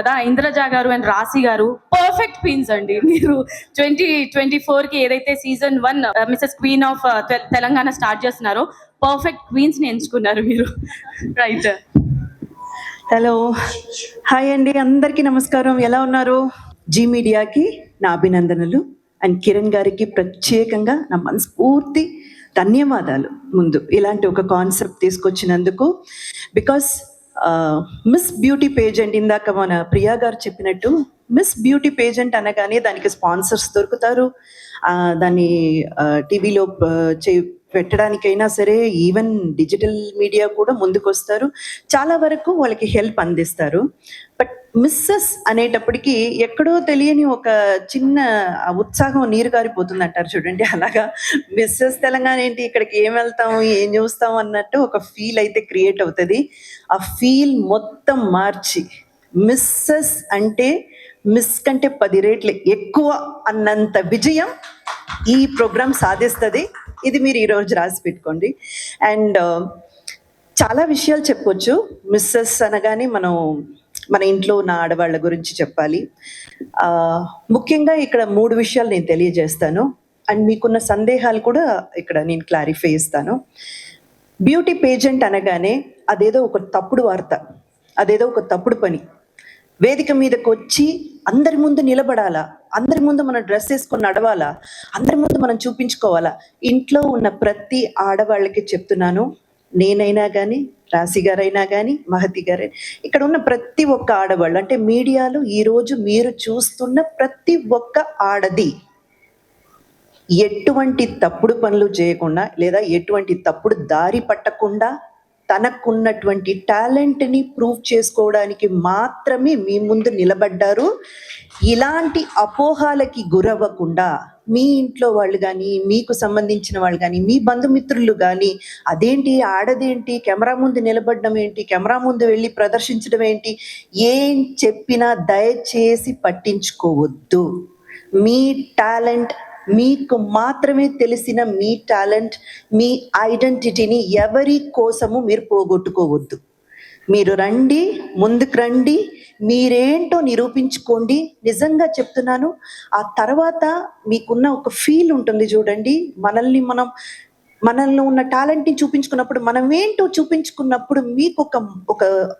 కదా, ఇంద్రజ గారు అండ్ రాశి గారు పర్ఫెక్ట్ క్వీన్స్ అండి. మీరు 2024కి ఏదైతే season 1 Mrs queen of Telangana start చేస్తున్నారో పర్ఫెక్ట్ క్వీన్స్ ని ఎంచుకున్నారు మీరు. రైట్. హలో, హాయ్ అండి, అందరికీ నమస్కారం. ఎలా ఉన్నారు? జీ మీడియాకి నా అభినందనలు అండ్ కిరణ్ గారికి ప్రత్యేకంగా నా మనస్ఫూర్తి ధన్యవాదాలు. ముందు ఇలాంటి ఒక కాన్సెప్ట్ తీసుకొచ్చినందుకు. బికాస్ మిస్ బ్యూటీ పేజెంట్, ఇందాక మన ప్రియా గారు చెప్పినట్టు మిస్ బ్యూటీ పేజెంట్ అనగానే దానికి స్పాన్సర్స్ దొరుకుతారు, దాన్ని టీవీలో పెట్టడానికైనా సరే, ఈవెన్ డిజిటల్ మీడియా కూడా ముందుకు వస్తారు, చాలా వరకు వాళ్ళకి హెల్ప్ అందిస్తారు. బట్ మిస్సెస్ అనేటప్పటికీ ఎక్కడో తెలియని ఒక చిన్న ఉత్సాహం నీరు గారిపోతుంది అంటారు చూడండి, అలాగా మిస్సెస్ తెలంగాణ ఏంటి, ఇక్కడికి ఏం వెళ్తాం, ఏం చూస్తాం అన్నట్టు ఒక ఫీల్ అయితే క్రియేట్ అవుతుంది. ఆ ఫీల్ మొత్తం మార్చి మిస్సెస్ అంటే మిస్ కంటే 10 రెట్లు ఎక్కువ అన్నంత విజయం ఈ ప్రోగ్రామ్ సాధిస్తుంది. ఇది మీరు ఈరోజు రాసి పెట్టుకోండి. అండ్ చాలా విషయాలు చెప్పొచ్చు. మిస్సెస్ అనగానే మన ఇంట్లో ఉన్న ఆడవాళ్ళ గురించి చెప్పాలి. ముఖ్యంగా ఇక్కడ 3 విషయాలు నేను తెలియజేస్తాను అండ్ మీకున్న సందేహాలు కూడా ఇక్కడ నేను క్లారిఫై చేస్తాను. బ్యూటీ పేజెంట్ అనగానే అదేదో ఒక తప్పుడు వార్త, అదేదో ఒక తప్పుడు పని. వేదిక మీదకి వచ్చి అందరి ముందు నిలబడాలా, అందరి ముందు మనం డ్రెస్ వేసుకొని నడవాలా, అందరి ముందు మనం చూపించుకోవాలా. ఇంట్లో ఉన్న ప్రతి ఆడవాళ్ళకి చెప్తున్నాను, నేనైనా కానీ, రాశి గారైనా కానీ, మహతి గారైనా, ఇక్కడ ఉన్న ప్రతి ఒక్క ఆడవాళ్ళు, అంటే మీడియాలో ఈరోజు మీరు చూస్తున్న ప్రతి ఒక్క ఆడది ఎటువంటి తప్పుడు పనులు చేయకుండా లేదా ఎటువంటి తప్పుడు దారి పట్టకుండా తనకున్నటువంటి టాలెంట్ని ప్రూవ్ చేసుకోవడానికి మాత్రమే మీ ముందు నిలబడ్డారు. ఇలాంటి అపోహాలకి గురవ్వకుండా మీ ఇంట్లో వాళ్ళు కానీ, మీకు సంబంధించిన వాళ్ళు కానీ, మీ బంధుమిత్రులు కానీ, అదేంటి ఆడదేంటి, కెమెరా ముందు నిలబడడం ఏంటి, కెమెరా ముందు వెళ్ళి ప్రదర్శించడం ఏంటి, ఏం చెప్పినా దయచేసి పట్టించుకోవద్దు. మీ టాలెంట్, మీకు మాత్రమే తెలిసిన మీ టాలెంట్, మీ ఐడెంటిటీని ఎవరి కోసము మీరు పోగొట్టుకోవద్దు. మీరు రండి, ముందుకు రండి, మీరేంటో నిరూపించుకోండి. నిజంగా చెప్తున్నాను. ఆ తర్వాత మీకున్న ఒక ఫీల్ ఉంటుంది చూడండి, మనల్ని ఉన్న టాలెంట్ని చూపించుకున్నప్పుడు, మనం ఏంటో చూపించుకున్నప్పుడు మీకు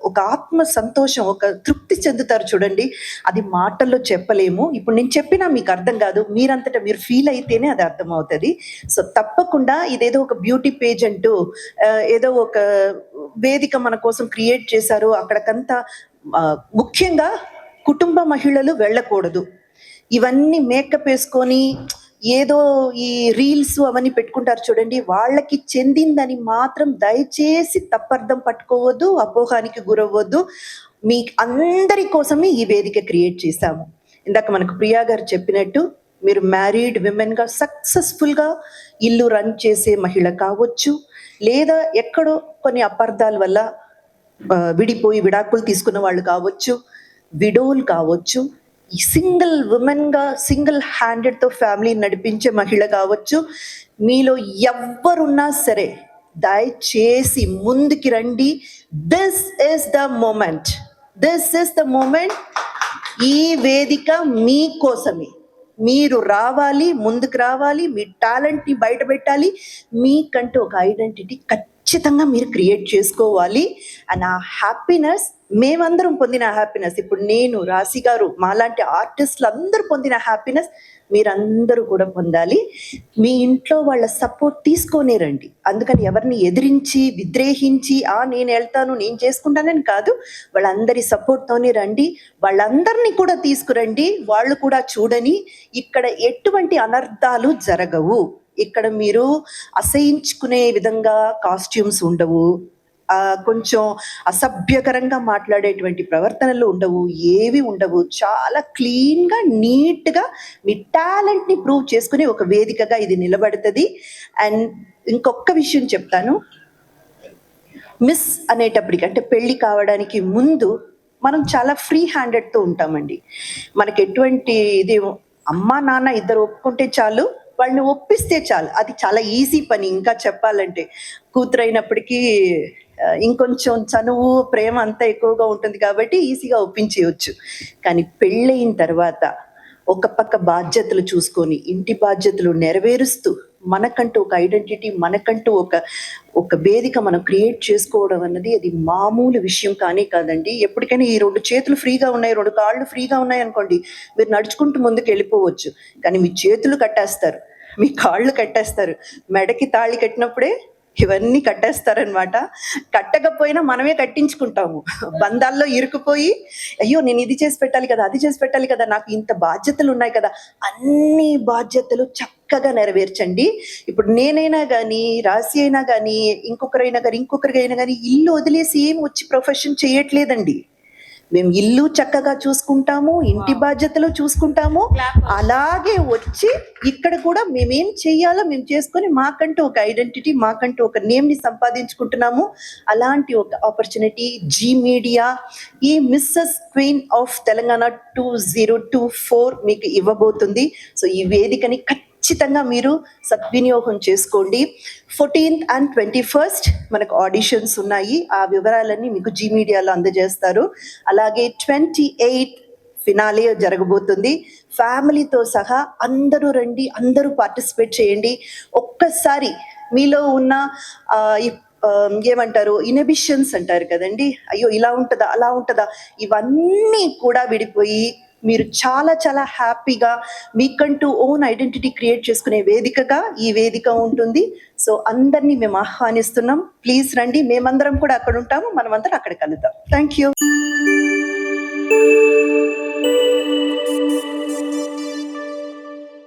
ఒక ఆత్మ సంతోషం, ఒక తృప్తి చెందుతారు చూడండి. అది మాటల్లో చెప్పలేము. ఇప్పుడు నేను చెప్పినా మీకు అర్థం కాదు, మీరంతటా మీరు ఫీల్ అయితేనే అది అర్థమవుతుంది. సో తప్పకుండా ఇదేదో ఒక బ్యూటీ పేజెంట్, ఏదో ఒక వేదిక మన కోసం క్రియేట్ చేశారు, అక్కడికంతా ముఖ్యంగా కుటుంబ మహిళలు వెళ్ళకూడదు. ఇవన్నీ మేకప్ వేసుకొని ఏదో ఈ రీల్స్ అవన్నీ పెట్టుకుంటారు చూడండి, వాళ్ళకి చెందిందని మాత్రం దయచేసి తప్పర్థం పట్టుకోవద్దు, అపోహానికి గురవ్వద్దు. మీ అందరి కోసమే ఈ వేదిక క్రియేట్ చేశాము. ఇందాక మనకు ప్రియా గారు చెప్పినట్టు, మీరు మ్యారీడ్ విమెన్గా సక్సెస్ఫుల్గా ఇల్లు రన్ చేసే మహిళ కావచ్చు, లేదా ఎక్కడో కొన్ని అపార్థాల వల్ల విడిపోయి విడాకులు తీసుకున్న వాళ్ళు కావచ్చు, విడోలు కావచ్చు, సింగిల్ ఉమెన్గా సింగిల్ హ్యాండెడ్తో ఫ్యామిలీ నడిపించే మహిళ కావచ్చు, మీలో ఎవ్వరున్నా సరే దయచేసి ముందుకి రండి. This is the moment, this is the moment. ఈ వేదిక మీకోసమే. మీరు రావాలి, ముందుకు రావాలి, మీ టాలెంట్ని బయట పెట్టాలి, మీకంటూ ఒక ఐడెంటిటీ ఖచ్చితంగా మీరు క్రియేట్ చేసుకోవాలి. అండ్ ఆ హ్యాపీనెస్, మేమందరం పొందిన హ్యాపీనెస్, ఇప్పుడు నేను, రాశి గారు, మాలాంటి ఆర్టిస్టులు అందరూ పొందిన హ్యాపీనెస్ మీరందరూ కూడా పొందాలి. మీ ఇంట్లో వాళ్ళ సపోర్ట్ తీసుకొనే రండి. అందుకని ఎవరిని ఎదిరించి విద్రేహించి నేను వెళ్తాను, నేను చేసుకుంటానని కాదు, వాళ్ళందరి సపోర్ట్తోనే రండి. వాళ్ళందరినీ కూడా తీసుకురండి, వాళ్ళు కూడా చూడని. ఇక్కడ ఎటువంటి అనర్థాలు జరగవు. ఇక్కడ మీరు అసహించుకునే విధంగా కాస్ట్యూమ్స్ ఉండవు, కొంచెం అసభ్యకరంగా మాట్లాడేటువంటి ప్రవర్తనలు ఉండవు, ఏవి ఉండవు. చాలా క్లీన్గా, నీట్గా మీ టాలెంట్ని ప్రూవ్ చేసుకునే ఒక వేదికగా ఇది నిలబడుతుంది. అండ్ ఇంకొక విషయం చెప్తాను, మిస్ అనేటప్పటికి, అంటే పెళ్ళి కావడానికి ముందు మనం చాలా ఫ్రీ హ్యాండెడ్తో ఉంటామండి. మనకి ఎటువంటి ఇది, అమ్మా నాన్న ఇద్దరు ఒప్పుకుంటే చాలు, వాళ్ళని ఒప్పిస్తే చాలు, అది చాలా ఈజీ పని. ఇంకా చెప్పాలంటే కూతురైనప్పటికీ ఇంకొంచెం చనువు ప్రేమ అంతా ఎక్కువగా ఉంటుంది కాబట్టి ఈజీగా ఒప్పించేయచ్చు. కానీ పెళ్ళయిన తర్వాత ఒక పక్క బాధ్యతలు చూసుకొని ఇంటి బాధ్యతలు నెరవేరుస్తూ మనకంటూ ఒక ఐడెంటిటీ, మనకంటూ ఒక వేదిక మనం క్రియేట్ చేసుకోవడం అన్నది అది మామూలు విషయం కానే కాదండి. ఎప్పటికైనా ఈ 2 చేతులు ఫ్రీగా ఉన్నాయి, 2 కాళ్ళు ఫ్రీగా ఉన్నాయి అనుకోండి, మీరు నడుచుకుంటూ ముందుకు వెళ్ళిపోవచ్చు. కానీ మీ చేతులు కట్టేస్తారు, మీ కాళ్ళు కట్టేస్తారు, మెడకి తాళి కట్టినప్పుడే ఇవన్నీ కట్టేస్తారనమాట. కట్టకపోయినా మనమే కట్టించుకుంటాము. బంధాల్లో ఇరుక్కుపోయి అయ్యో నేను ఇది చేసి పెట్టాలి కదా, అది చేసి పెట్టాలి కదా, నాకు ఇంత బాధ్యతలు ఉన్నాయి కదా, అన్ని బాధ్యతలు చక్కగా నెరవేర్చండి. ఇప్పుడు నేనైనా కానీ, రాశి అయినా కానీ, ఇంకొకరికైనా కానీ ఇల్లు వదిలేసి ఏం వచ్చి ప్రొఫెషన్ చేయట్లేదండి. మేము ఇల్లు చక్కగా చూసుకుంటాము, ఇంటి బాధ్యతలు చూసుకుంటాము, అలాగే వచ్చి ఇక్కడ కూడా మేమేం చెయ్యాలో మేము చేసుకొని మాకంటూ ఒక ఐడెంటిటీ, మాకంటూ ఒక నేమ్ని సంపాదించుకుంటున్నాము. అలాంటి ఒక ఆపర్చునిటీ జీ మీడియా ఈ మిస్సెస్ క్వీన్ ఆఫ్ తెలంగాణ 2024 మీకు ఇవ్వబోతుంది. సో ఈ వేదికని ఖచ్చితంగా మీరు సద్వినియోగం చేసుకోండి. 14th and 21st మనకు ఆడిషన్స్ ఉన్నాయి, ఆ వివరాలన్నీ మీకు జీ మీడియాలో అందజేస్తారు. అలాగే 28th ఫినాలే జరగబోతుంది. ఫ్యామిలీతో సహా అందరూ రండి, అందరూ పార్టిసిపేట్ చేయండి. ఒక్కసారి మీలో ఉన్న ఏమంటారు ఇన్హిబిషన్స్ అంటారు కదండి, అయ్యో ఇలా ఉంటుందా అలా ఉంటుందా, ఇవన్నీ కూడా విడిపోయి మీరు చాలా చాలా హ్యాపీగా మీకంటూ ఓన్ ఐడెంటిటీ క్రియేట్ చేసుకునే వేదికగా ఈ వేదిక ఉంటుంది. సో అందరినీ మేము ఆహ్వానిస్తున్నాం, ప్లీజ్ రండి, మేమందరం కూడా అక్కడ ఉంటాము, మనమందరం అక్కడ కలుద్దాం. Thank you.